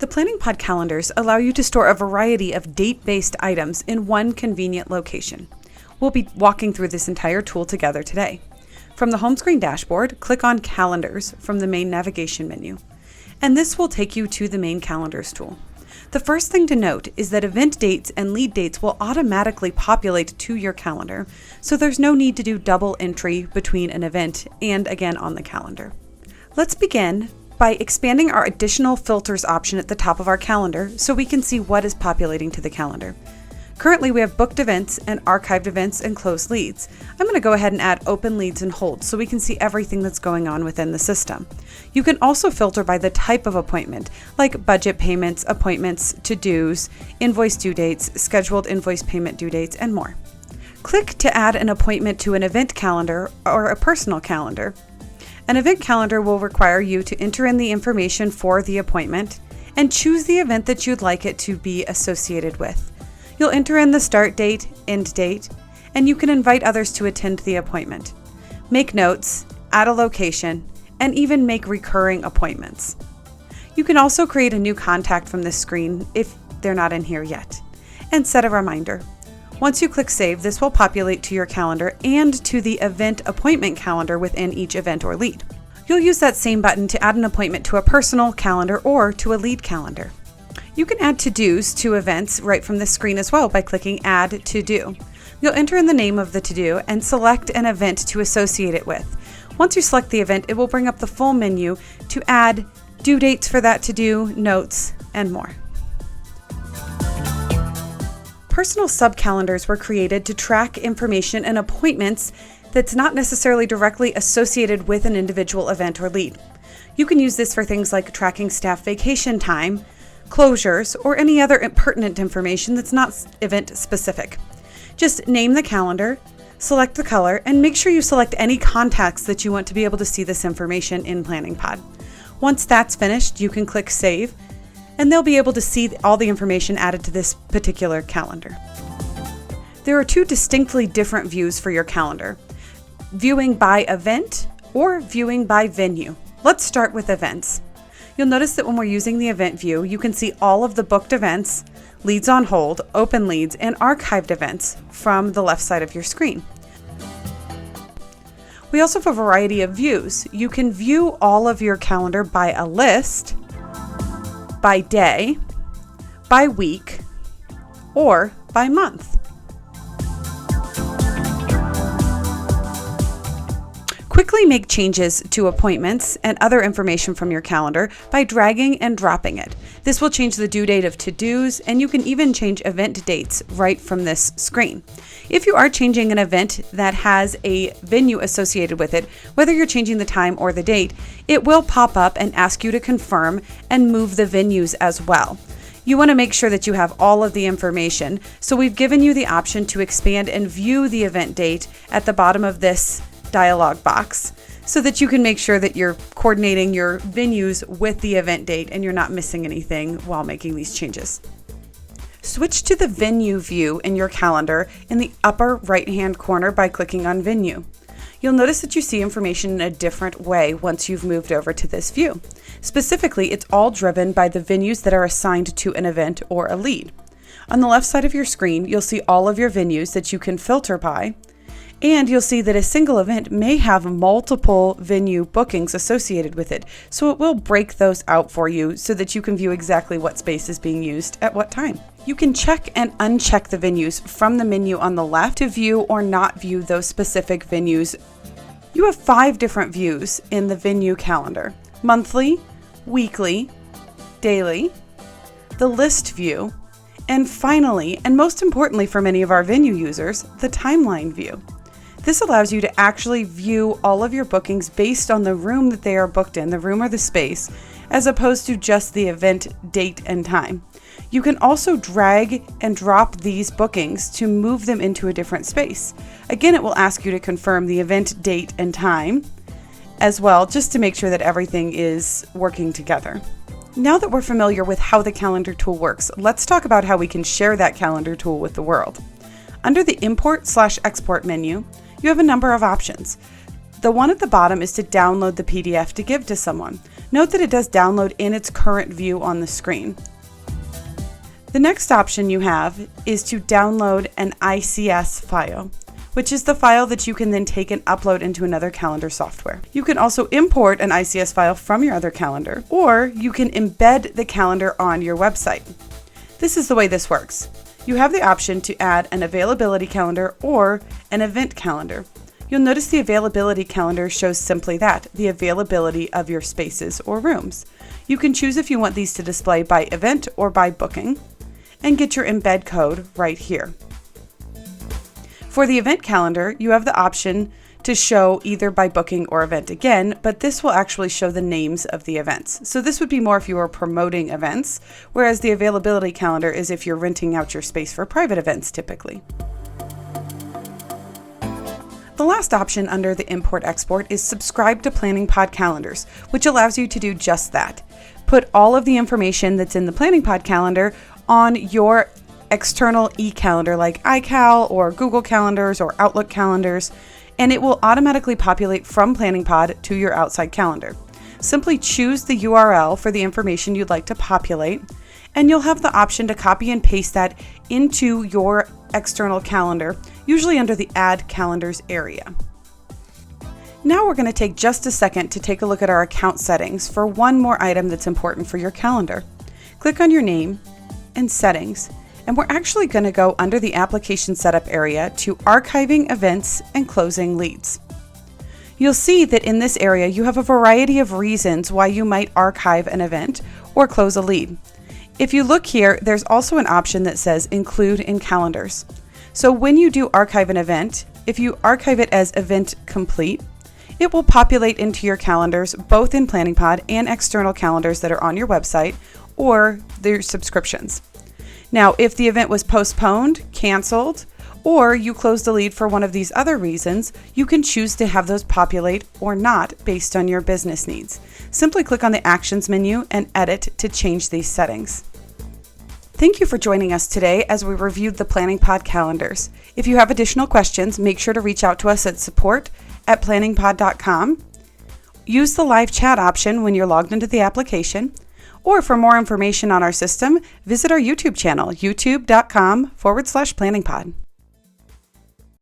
The Planning Pod calendars allow you to store a variety of date-based items in one convenient location. We'll be walking through this entire tool together today. From the home screen dashboard, click on Calendars from the main navigation menu, and this will take you to the main Calendars tool. The first thing to note is that event dates and lead dates will automatically populate to your calendar, so there's no need to do double entry between an event and again on the calendar. Let's begin by expanding our additional filters option at the top of our calendar so we can see what is populating to the calendar. Currently we have booked events and archived events and closed leads. I'm going to go ahead and add open leads and hold so we can see everything that's going on within the system. You can also filter by the type of appointment, like budget payments, appointments, to-dos, invoice due dates, scheduled invoice payment due dates, and more. Click to add an appointment to an event calendar or a personal calendar. An event calendar will require you to enter in the information for the appointment and choose the event that you'd like it to be associated with. You'll enter in the start date, end date, and you can invite others to attend the appointment. Make notes, add a location, and even make recurring appointments. You can also create a new contact from this screen if they're not in here yet, and set a reminder. Once you click Save, this will populate to your calendar and to the event appointment calendar within each event or lead. You'll use that same button to add an appointment to a personal calendar or to a lead calendar. You can add to-dos to events right from this screen as well by clicking Add To-Do. You'll enter in the name of the to-do and select an event to associate it with. Once you select the event, it will bring up the full menu to add due dates for that to-do, notes, and more. Personal sub-calendars were created to track information and appointments that's not necessarily directly associated with an individual event or lead. You can use this for things like tracking staff vacation time, closures, or any other pertinent information that's not event specific. Just name the calendar, select the color, and make sure you select any contacts that you want to be able to see this information in Planning Pod. Once that's finished, you can click Save, and they'll be able to see all the information added to this particular calendar. There are two distinctly different views for your calendar: viewing by event or viewing by venue. Let's start with events. You'll notice that when we're using the event view, you can see all of the booked events, leads on hold, open leads, and archived events from the left side of your screen. We also have a variety of views. You can view all of your calendar by a list, by day, by week, or by month. Quickly make changes to appointments and other information from your calendar by dragging and dropping it. This will change the due date of to-dos, and you can even change event dates right from this screen. If you are changing an event that has a venue associated with it, whether you're changing the time or the date, it will pop up and ask you to confirm and move the venues as well. You want to make sure that you have all of the information, so we've given you the option to expand and view the event date at the bottom of this dialog box so that you can make sure that you're coordinating your venues with the event date and you're not missing anything while making these changes. Switch to the venue view in your calendar in the upper right-hand corner by clicking on Venue. You'll notice that you see information in a different way once you've moved over to this view. Specifically, it's all driven by the venues that are assigned to an event or a lead. On the left side of your screen, you'll see all of your venues that you can filter by, and you'll see that a single event may have multiple venue bookings associated with it, so it will break those out for you so that you can view exactly what space is being used at what time. You can check and uncheck the venues from the menu on the left to view or not view those specific venues. You have 5 different views in the venue calendar: monthly, weekly, daily, the list view, and finally, and most importantly for many of our venue users, the timeline view. This allows you to actually view all of your bookings based on the room that they are booked in, the room or the space, as opposed to just the event date and time. You can also drag and drop these bookings to move them into a different space. Again, it will ask you to confirm the event date and time as well, just to make sure that everything is working together. Now that we're familiar with how the calendar tool works, let's talk about how we can share that calendar tool with the world. Under the Import/Export menu, you have a number of options. The one at the bottom is to download the PDF to give to someone. Note that it does download in its current view on the screen. The next option you have is to download an ICS file, which is the file that you can then take and upload into another calendar software. You can also import an ICS file from your other calendar, or you can embed the calendar on your website. This is the way this works. You have the option to add an availability calendar or an event calendar. You'll notice the availability calendar shows simply that, the availability of your spaces or rooms. You can choose if you want these to display by event or by booking, and get your embed code right here. For the event calendar, you have the option to show either by booking or event again, but this will actually show the names of the events. So this would be more if you were promoting events, whereas the availability calendar is if you're renting out your space for private events typically. The last option under the import-export is subscribe to Planning Pod calendars, which allows you to do just that. Put all of the information that's in the Planning Pod calendar on your external e-calendar like iCal or Google Calendars or Outlook calendars, and it will automatically populate from Planning Pod to your outside calendar. Simply choose the URL for the information you'd like to populate, and you'll have the option to copy and paste that into your external calendar, usually under the Add Calendars area. Now we're going to take just a second to take a look at our account settings for one more item that's important for your calendar. Click on your name and Settings, and we're actually going to go under the Application Setup area to Archiving Events and Closing Leads. You'll see that in this area you have a variety of reasons why you might archive an event or close a lead. If you look here, there's also an option that says Include in Calendars. So when you do archive an event, if you archive it as Event Complete, it will populate into your calendars, both in Planning Pod and external calendars that are on your website or their subscriptions. Now, if the event was postponed, canceled, or you closed the lead for one of these other reasons, you can choose to have those populate or not based on your business needs. Simply click on the Actions menu and Edit to change these settings. Thank you for joining us today as we reviewed the Planning Pod calendars. If you have additional questions, make sure to reach out to us at support@planningpod.com. Use the live chat option when you're logged into the application. Or for more information on our system, visit our YouTube channel, youtube.com/planningpod.